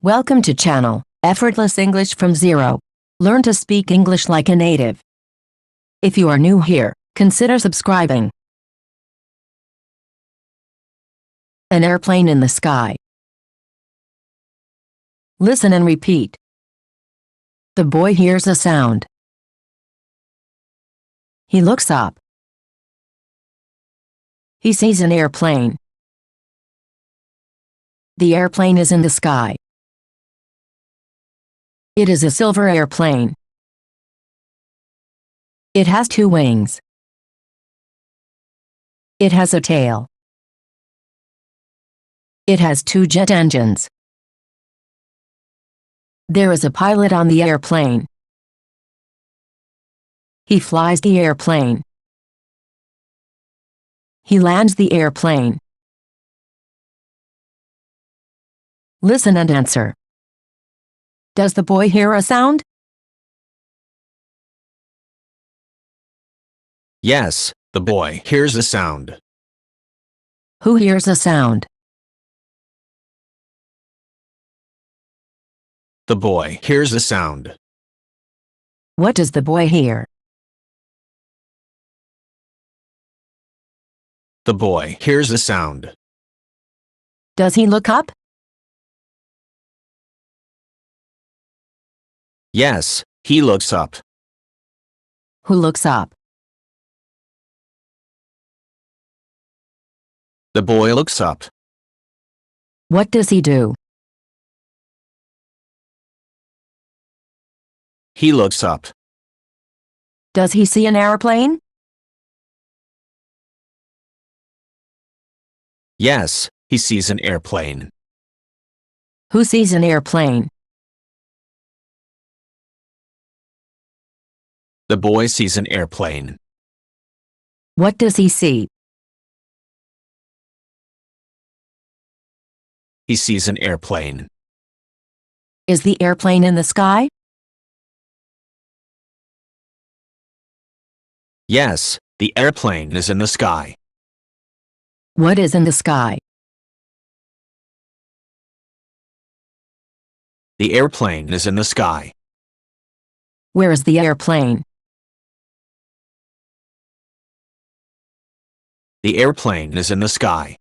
Welcome to channel, Effortless English from Zero. Learn to speak English like a native. If you are new here, consider subscribing. An airplane in the sky. Listen and repeat. The boy hears a sound. He looks up. He sees an airplane. The airplane is in the sky. It is a silver airplane. It has two wings. It has a tail. It has two jet engines. There is a pilot on the airplane. He flies the airplane. He lands the airplane. Listen and answer. Does the boy hear a sound? Yes, the boy hears a sound. Who hears a sound? The boy hears a sound. What does the boy hear? The boy hears a sound. Does he look up? Yes, he looks up. Who looks up? The boy looks up. What does he do? He looks up. Does he see an airplane? Yes, he sees an airplane. Who sees an airplane? The boy sees an airplane. What does he see? He sees an airplane. Is the airplane in the sky? Yes, the airplane is in the sky. What is in the sky? The airplane is in the sky. Where is the airplane? The airplane is in the sky.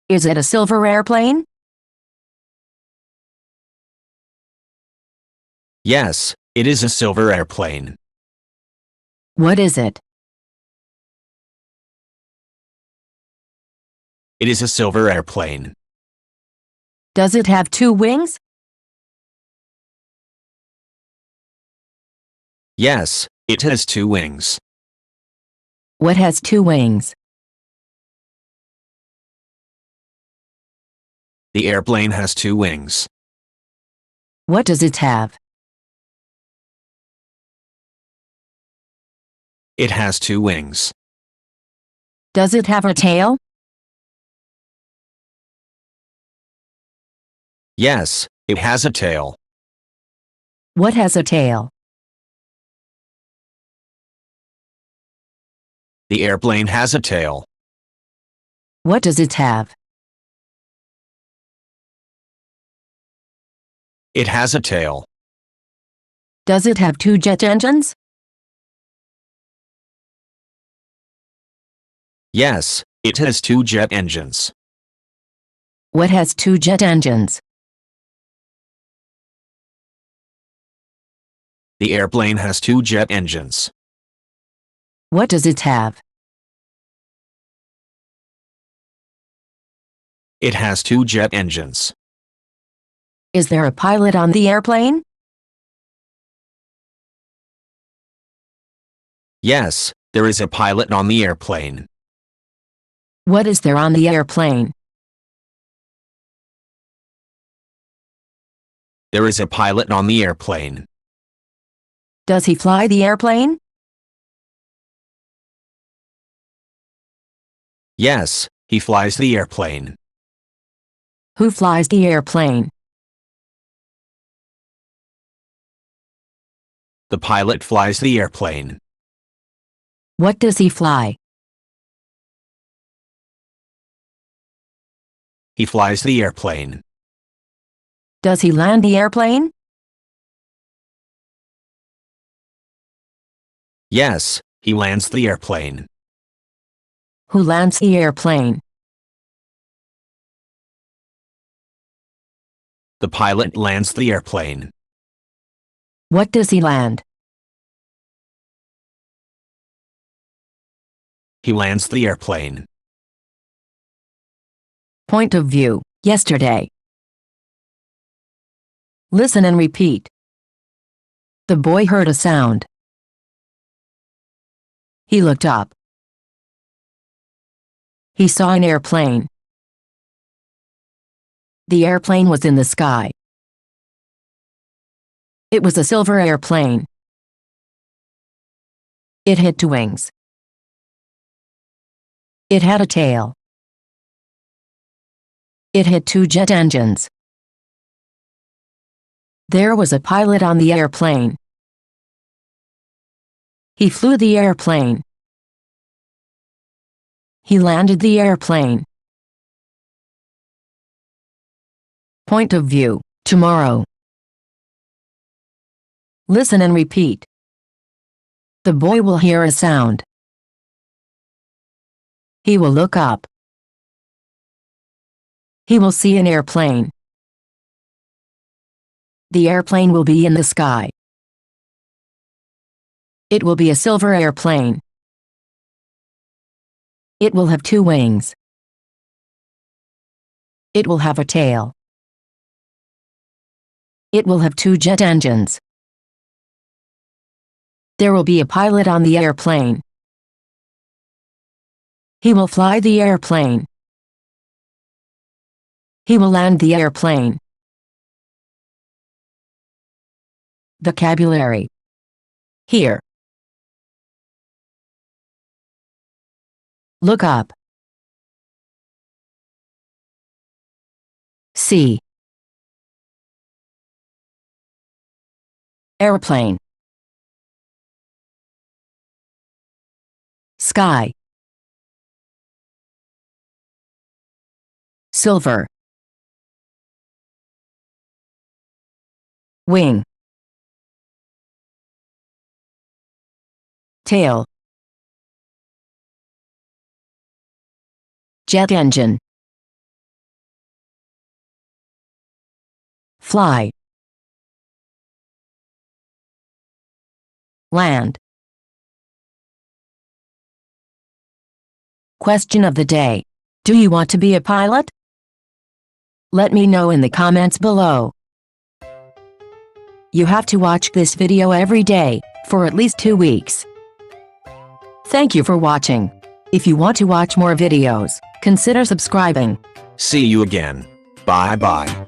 Is it a silver airplane? Yes, it is a silver airplane. What is it? It is a silver airplane. Does it have two wings? Yes, it has two wings. What has two wings? The airplane has two wings. What does it have? It has two wings. Does it have a tail? Yes, it has a tail. What has a tail? The airplane has a tail. What does it have? It has a tail. Does it have two jet engines? Yes, it has two jet engines. What has two jet engines? The airplane has two jet engines. What does it have? It has two jet engines. Is there a pilot on the airplane? Yes, there is a pilot on the airplane. What is there on the airplane? There is a pilot on the airplane. Does he fly the airplane? Yes, he flies the airplane. Who flies the airplane? The pilot flies the airplane. What does he fly? He flies the airplane. Does he land the airplane? Yes, he lands the airplane. Who lands the airplane? The pilot lands the airplane. What does he land? He lands the airplane. Point of view, yesterday. Listen and repeat. The boy heard a sound. He looked up. He saw an airplane. The airplane was in the sky. It was a silver airplane. It had two wings. It had a tail. It had two jet engines. There was a pilot on the airplane. He flew the airplane. He landed the airplane. Point of view, tomorrow. Listen and repeat. The boy will hear a sound. He will look up. He will see an airplane. The airplane will be in the sky. It will be a silver airplane. It will have two wings. It will have a tail. It will have two jet engines. There will be a pilot on the airplane. He will fly the airplane. He will land the airplane. Vocabulary. Hear. Look up. See. Airplane. Sky. Silver. Wing. Tail. Jet engine. Fly. Land. Question of the day. Do you want to be a pilot? Let me know in the comments below. You have to watch this video every day, for at least 2 weeks. Thank you for watching. If you want to watch more videos, consider subscribing. See you again. Bye bye.